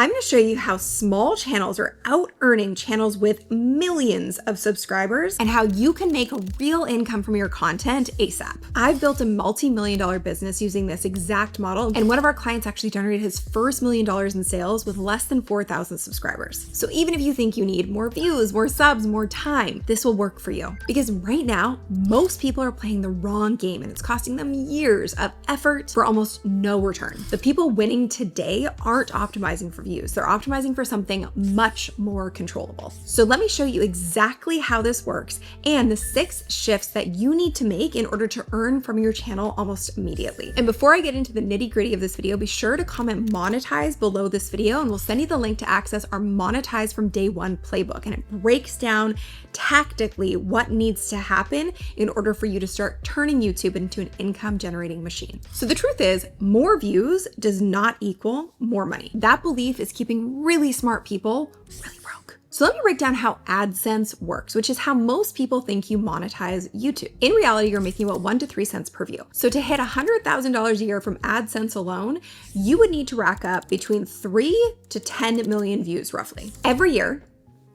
I'm going to show you how small channels are out-earning channels with millions of subscribers and how you can make a real income from your content ASAP. I've built a multi-million-dollar business using this exact model, and one of our clients actually generated his first $1 million in sales with less than 4,000 subscribers. So even if you think you need more views, more subs, more time, this will work for you. Because right now, most people are playing the wrong game and it's costing them years of effort for almost no return. The people winning today aren't optimizing for views. They're optimizing for something much more controllable. So let me show you exactly how this works and the 6 shifts that you need to make in order to earn from your channel almost immediately. And before I get into the nitty-gritty of this video, be sure to comment monetize below this video and we'll send you the link to access our monetize from day one playbook. And it breaks down tactically what needs to happen in order for you to start turning YouTube into an income generating machine. So the truth is, more views does not equal more money. That belief is keeping really smart people really broke. So let me break down how AdSense works, which is how most people think you monetize YouTube. In reality, you're making about 1 to 3 cents per view. So to hit $100,000 a year from AdSense alone, you would need to rack up between 3 to 10 million views roughly every year,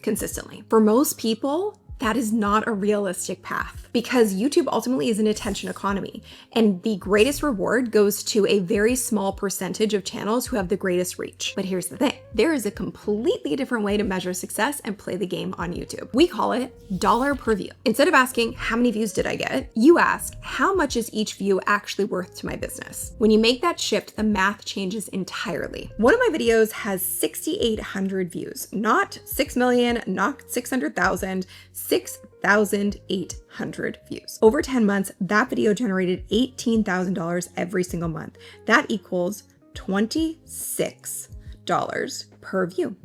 consistently. For most people, that is not a realistic path because YouTube ultimately is an attention economy and the greatest reward goes to a very small percentage of channels who have the greatest reach. But here's the thing, there is a completely different way to measure success and play the game on YouTube. We call it dollar per view. Instead of asking how many views did I get, you ask how much is each view actually worth to my business. When you make that shift, the math changes entirely. One of my videos has 6,800 views, not 6 million, not 600,000, 6,800 views. Over 10 months, that video generated $18,000 every single month. That equals $26 per view.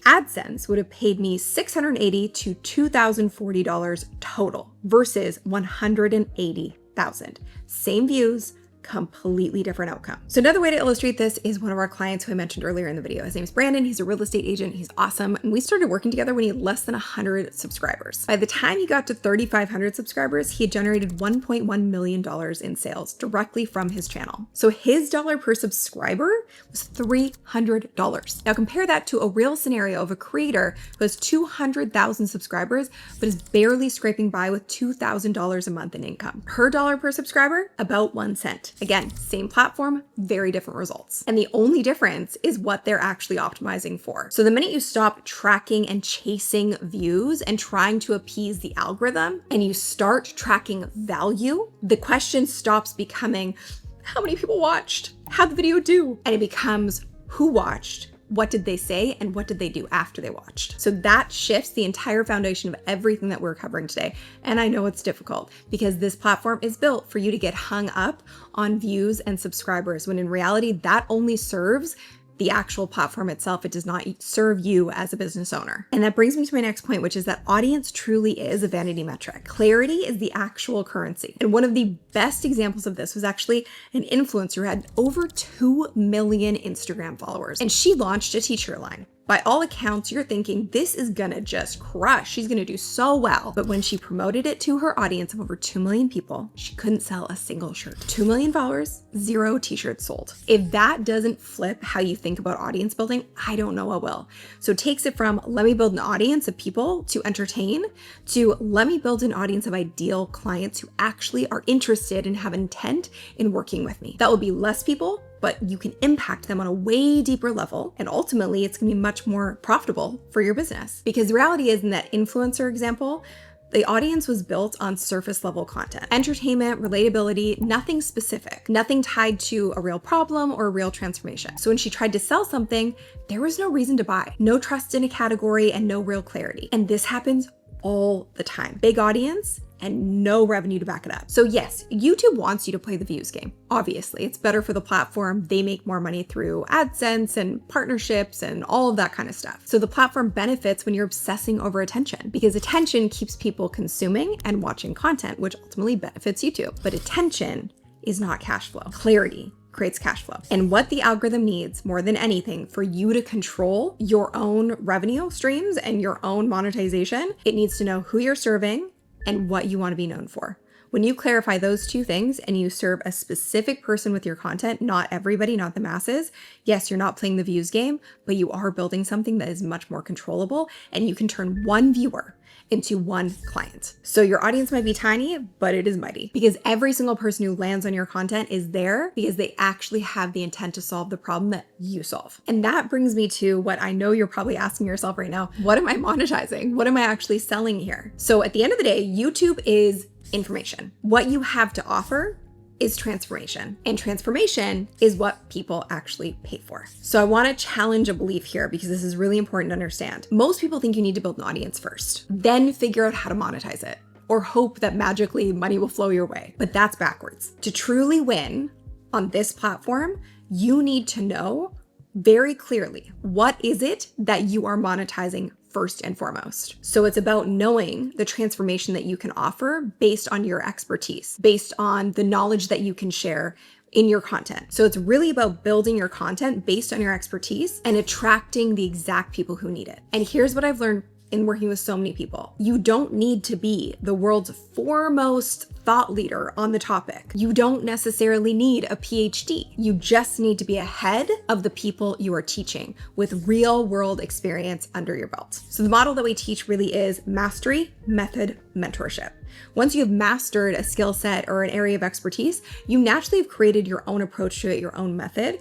AdSense would have paid me $680 to $2,040 total versus $180,000. Same views, completely different outcome. So another way to illustrate this is one of our clients who I mentioned earlier in the video. His name's Brandon. He's a real estate agent. He's awesome. And we started working together when he had less than 100 subscribers. By the time he got to 3,500 subscribers, he had generated $1.1 million in sales directly from his channel. So his dollar per subscriber was $300. Now compare that to a real scenario of a creator who has 200,000 subscribers, but is barely scraping by with $2,000 a month in income. Her dollar per subscriber, about 1 cent. Again, same platform, very different results. And the only difference is what they're actually optimizing for. So the minute you stop tracking and chasing views and trying to appease the algorithm and you start tracking value, the question stops becoming how many people watched, how'd the video do? And it becomes who watched, what did they say, and what did they do after they watched? So that shifts the entire foundation of everything that we're covering today. And I know it's difficult because this platform is built for you to get hung up on views and subscribers, when in reality, that only serves the actual platform itself. It does not serve you as a business owner. And that brings me to my next point, which is that audience truly is a vanity metric. Clarity is the actual currency. And one of the best examples of this was actually an influencer who had over 2 million Instagram followers. And she launched a t-shirt line. By all accounts, you're thinking this is gonna just crush. She's gonna do so well. But when she promoted it to her audience of over 2 million people, she couldn't sell a single shirt. 2 million followers, 0 t-shirts sold. If that doesn't flip how you think about audience building, I don't know what will. So it takes it from let me build an audience of people to entertain to let me build an audience of ideal clients who actually are interested and have intent in working with me. That will be less people, but you can impact them on a way deeper level. And ultimately, it's gonna be much more profitable for your business. Because the reality is, in that influencer example, the audience was built on surface level content, entertainment, relatability, nothing specific, nothing tied to a real problem or a real transformation. So when she tried to sell something, there was no reason to buy, no trust in a category and no real clarity. And this happens all the time. Big audience and no revenue to back it up. So yes, YouTube wants you to play the views game. Obviously, it's better for the platform. They make more money through AdSense and partnerships and all of that kind of stuff. So the platform benefits when you're obsessing over attention because attention keeps people consuming and watching content, which ultimately benefits YouTube. But attention is not cash flow. Clarity creates cash flow. And what the algorithm needs more than anything for you to control your own revenue streams and your own monetization, it needs to know who you're serving and what you want to be known for. When you clarify those two things and you serve a specific person with your content, not everybody, not the masses, yes, you're not playing the views game, but you are building something that is much more controllable, and you can turn one viewer into one client. So your audience might be tiny, but it is mighty, because every single person who lands on your content is there because they actually have the intent to solve the problem that you solve. And that brings me to what I know you're probably asking yourself right now. What am I monetizing? What am I actually selling here? So at the end of the day, YouTube is information. What you have to offer is transformation. And transformation is what people actually pay for. So I want to challenge a belief here, because this is really important to understand. Most people think you need to build an audience first, then figure out how to monetize it, or hope that magically money will flow your way. But that's backwards. To truly win on this platform, you need to know very clearly, what is it that you are monetizing first and foremost? So it's about knowing the transformation that you can offer based on your expertise, based on the knowledge that you can share in your content. So it's really about building your content based on your expertise and attracting the exact people who need it. And here's what I've learned in working with so many people. You don't need to be the world's foremost thought leader on the topic. You don't necessarily need a PhD. You just need to be ahead of the people you are teaching with real world experience under your belt. So the model that we teach really is mastery, method, mentorship. Once you've mastered a skill set or an area of expertise, you naturally have created your own approach to it, your own method.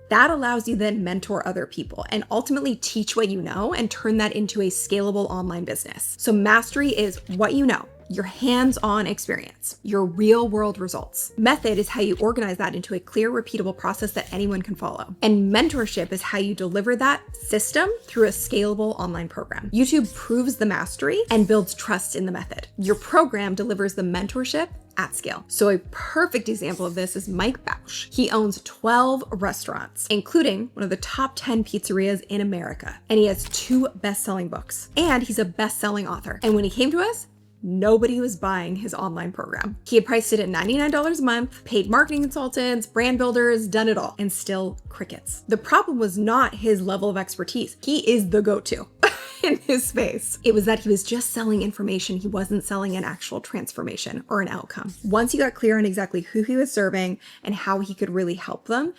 That allows you then mentor other people and ultimately teach what you know and turn that into a scalable online business. So mastery is what you know, your hands-on experience, your real-world results. Method is how you organize that into a clear, repeatable process that anyone can follow. And mentorship is how you deliver that system through a scalable online program. YouTube proves the mastery and builds trust in the method. Your program delivers the mentorship at scale. So a perfect example of this is Mike Bausch. He owns 12 restaurants, including one of the top 10 pizzerias in America. And he has 2 best-selling books. And he's a best-selling author. And when he came to us, nobody was buying his online program. He had priced it at $99 a month, paid marketing consultants, brand builders, done it all, and still crickets. The problem was not his level of expertise. He is the go-to in his space. It was that he was just selling information. He wasn't selling an actual transformation or an outcome. Once he got clear on exactly who he was serving and how he could really help them,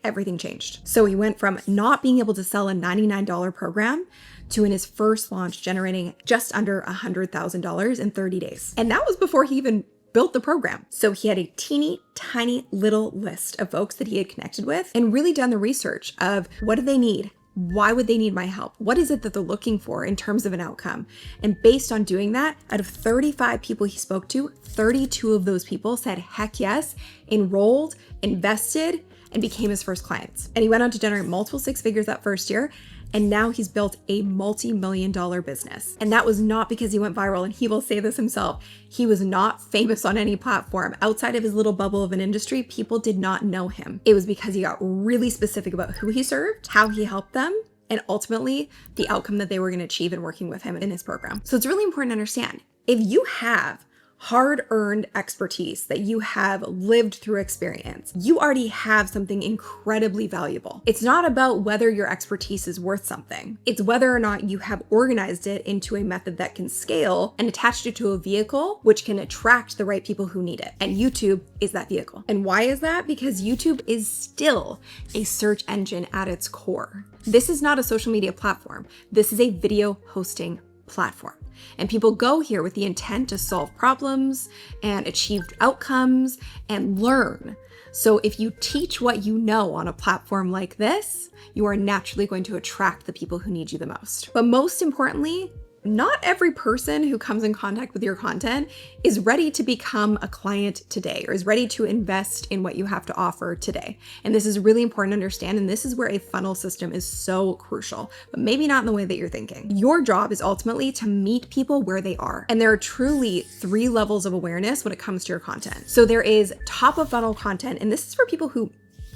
everything changed. So he went from not being able to sell a $99 program to, in his first launch, generating just under $100,000 in 30 days. And that was before he even built the program. So he had a teeny tiny little list of folks that he had connected with and really done the research of what do they need? Why would they need my help? What is it that they're looking for in terms of an outcome? And based on doing that, out of 35 people he spoke to, 32 of those people said, heck yes, enrolled, invested, and became his first clients. And he went on to generate multiple 6 figures that first year. And now he's built a multi-million-dollar business. And that was not because he went viral, and he will say this himself. He was not famous on any platform. Outside of his little bubble of an industry, people did not know him. It was because he got really specific about who he served, how he helped them, and ultimately the outcome that they were going to achieve in working with him in his program. So it's really important to understand, if you have hard-earned expertise that you have lived through experience, you already have something incredibly valuable. It's not about whether your expertise is worth something. It's whether or not you have organized it into a method that can scale and attached it to a vehicle which can attract the right people who need it. And YouTube is that vehicle. And why is that? Because YouTube is still a search engine at its core. This is not a social media platform. This is a video hosting platform. And people go here with the intent to solve problems and achieve outcomes and learn. So if you teach what you know on a platform like this, you are naturally going to attract the people who need you the most. But most importantly, not every person who comes in contact with your content is ready to become a client today or is ready to invest in what you have to offer today. And this is really important to understand. And this is where a funnel system is so crucial, but maybe not in the way that you're thinking. Your job is ultimately to meet people where they are. And there are truly 3 levels of awareness when it comes to your content. So there is top of funnel content, and this is for people who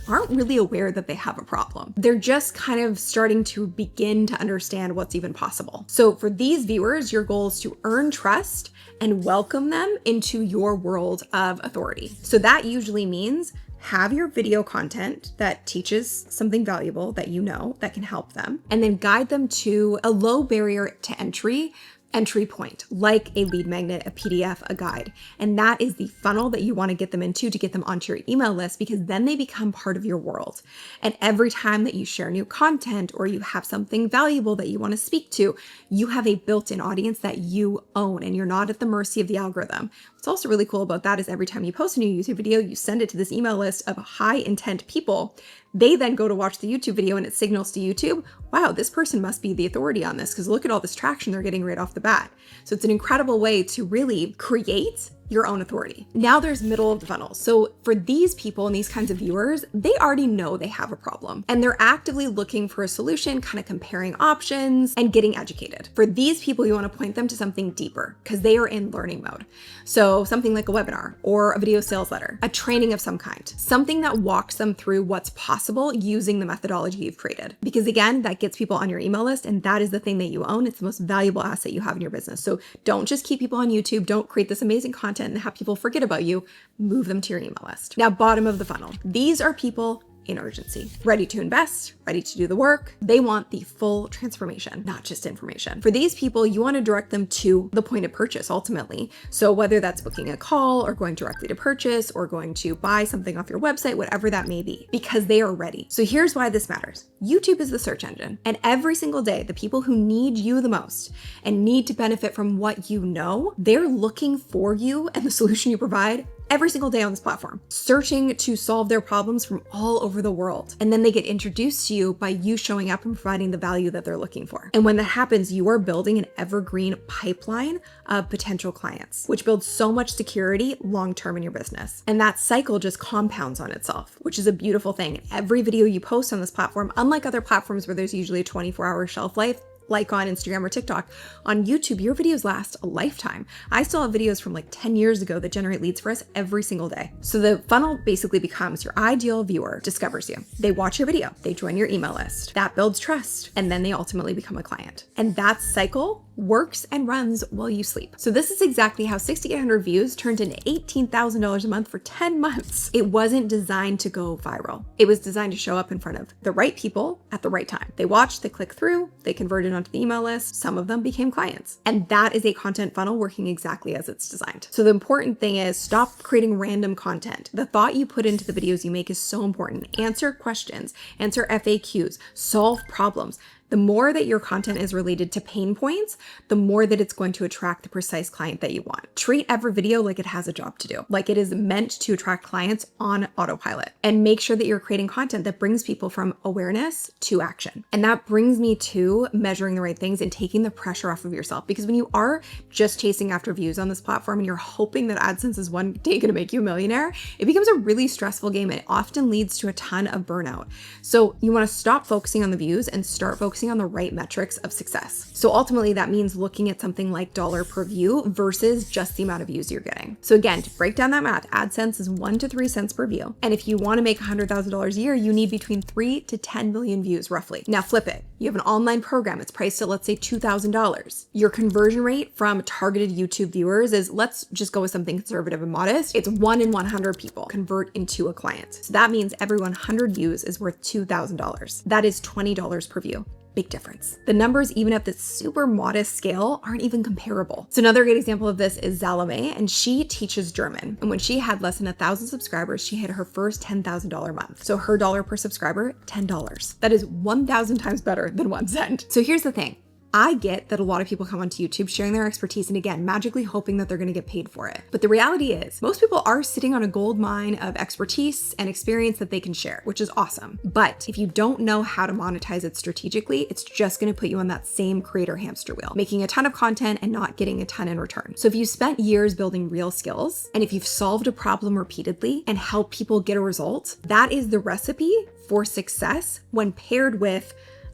aren't really aware that they have a problem. They're just kind of starting to begin to understand what's even possible. So for these viewers, your goal is to earn trust and welcome them into your world of authority. So that usually means have your video content that teaches something valuable that you know that can help them, and then guide them to a low barrier to entry entry point, like a lead magnet, a PDF, a guide. And that is the funnel that you want to get them into to get them onto your email list, because then they become part of your world. And every time that you share new content or you have something valuable that you want to speak to, you have a built-in audience that you own and you're not at the mercy of the algorithm. What's also really cool about that is every time you post a new YouTube video, you send it to this email list of high intent people. They then go to watch the YouTube video and it signals to YouTube, wow, this person must be the authority on this because look at all this traction they're getting right off the bat. So it's an incredible way to really create your own authority. Now there's middle of the funnel. So for these people and these kinds of viewers, they already know they have a problem and they're actively looking for a solution, kind of comparing options and getting educated. For these people, you want to point them to something deeper because they are in learning mode. So something like a webinar or a video sales letter, a training of some kind, something that walks them through what's possible using the methodology you've created. Because again, that gets people on your email list and that is the thing that you own. It's the most valuable asset you have in your business. So don't just keep people on YouTube. Don't create this amazing content and have people forget about you. Move them to your email list. Now, bottom of the funnel. These are people in urgency, ready to invest, ready to do the work. They want the full transformation, not just information. For these people, you want to direct them to the point of purchase ultimately. So whether that's booking a call or going directly to purchase or going to buy something off your website, whatever that may be, because they are ready. So here's why this matters. YouTube is the search engine, and every single day, the people who need you the most and need to benefit from what you know, they're looking for you and the solution you provide every single day on this platform, searching to solve their problems from all over the world. And then they get introduced to you by you showing up and providing the value that they're looking for. And when that happens, you are building an evergreen pipeline of potential clients, which builds so much security long-term in your business. And that cycle just compounds on itself, which is a beautiful thing. Every video you post on this platform, unlike other platforms where there's usually a 24-hour shelf life, like on Instagram or TikTok, on YouTube, your videos last a lifetime. I still have videos from like 10 years ago that generate leads for us every single day. So the funnel basically becomes your ideal viewer discovers you. They watch your video, they join your email list. That builds trust, and then they ultimately become a client. And that cycle works and runs while you sleep. So this is exactly how 6,800 views turned into $18,000 a month for 10 months. It wasn't designed to go viral. It was designed to show up in front of the right people at the right time. They watched, they clicked through, they converted onto the email list. Some of them became clients. And that is a content funnel working exactly as it's designed. So the important thing is stop creating random content. The thought you put into the videos you make is so important. Answer questions, answer FAQs, solve problems. The more that your content is related to pain points, the more that it's going to attract the precise client that you want. Treat every video like it has a job to do, like it is meant to attract clients on autopilot, and make sure that you're creating content that brings people from awareness to action. And that brings me to measuring the right things and taking the pressure off of yourself, because when you are just chasing after views on this platform and you're hoping that AdSense is one day going to make you a millionaire, it becomes a really stressful game and it often leads to a ton of burnout. So you want to stop focusing on the views and start focusing on the right metrics of success. So ultimately that means looking at something like dollar per view versus just the amount of views you're getting. So again, to break down that math, AdSense is 1 to 3 cents per view. And if you want to make $100,000 a year, you need between 3 to 10 million views roughly. Now flip it. You have an online program. It's priced at, let's say, $2,000. Your conversion rate from targeted YouTube viewers is, let's just go with something conservative and modest. It's 1 in 100 people convert into a client. So that means every 100 views is worth $2,000. That is $20 per view. Big difference. The numbers, even at this super modest scale, aren't even comparable. So another great example of this is Zalame, and she teaches German. And when she had less than 1,000 subscribers, she hit her first $10,000 month. So her dollar per subscriber, $10. That is 1,000 times better than 1 cent. So here's the thing. I get that a lot of people come onto YouTube sharing their expertise and again, magically hoping that they're going to get paid for it. But the reality is most people are sitting on a gold mine of expertise and experience that they can share, which is awesome. But if you don't know how to monetize it strategically, it's just going to put you on that same creator hamster wheel, making a ton of content and not getting a ton in return. So if you spent years building real skills and if you've solved a problem repeatedly and helped people get a result, that is the recipe for success when paired with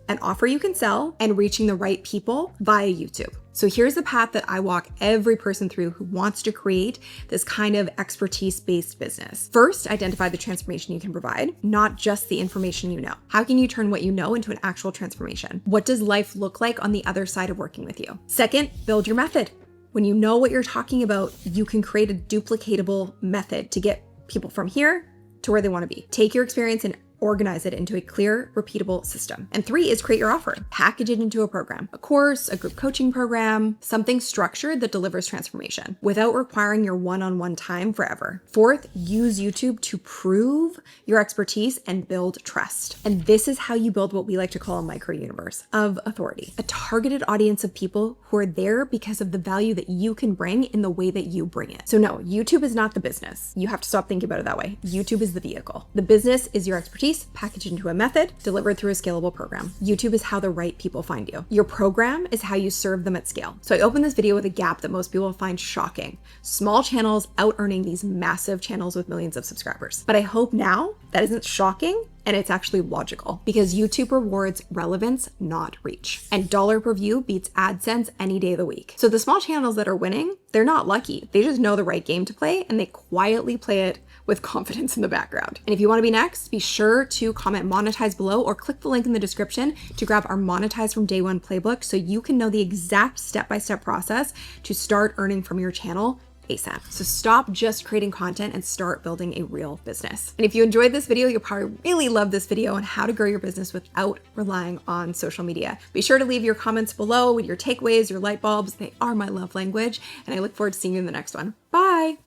an offer you can sell and reaching the right people via YouTube. So here's the path that I walk every person through who wants to create this kind of expertise-based business. First, identify the transformation you can provide, not just the information you know. How can you turn what you know into an actual transformation? What does life look like on the other side of working with you? Second, build your method. When you know what you're talking about, you can create a duplicatable method to get people from here to where they want to be. Take your experience in Organize it into a clear, repeatable system. And 3 is create your offer. Package it into a program, a course, a group coaching program, something structured that delivers transformation without requiring your one-on-one time forever. 4th, use YouTube to prove your expertise and build trust. And this is how you build what we like to call a micro-universe of authority, a targeted audience of people who are there because of the value that you can bring in the way that you bring it. So no, YouTube is not the business. You have to stop thinking about it that way. YouTube is the vehicle. The business is your expertise packaged into a method, delivered through a scalable program. YouTube is how the right people find you. Your program is how you serve them at scale. So I opened this video with a gap that most people find shocking. Small channels out-earning these massive channels with millions of subscribers. But I hope now that isn't shocking and it's actually logical because YouTube rewards relevance, not reach. And dollar per view beats AdSense any day of the week. So the small channels that are winning, they're not lucky. They just know the right game to play and they quietly play it with confidence in the background. And if you want to be next, be sure to comment monetize below or click the link in the description to grab our monetize from day one playbook so you can know the exact step-by-step process to start earning from your channel ASAP. So stop just creating content and start building a real business. And if you enjoyed this video, you'll probably really love this video on how to grow your business without relying on social media. Be sure to leave your comments below with your takeaways, your light bulbs. They are my love language. And I look forward to seeing you in the next one. Bye.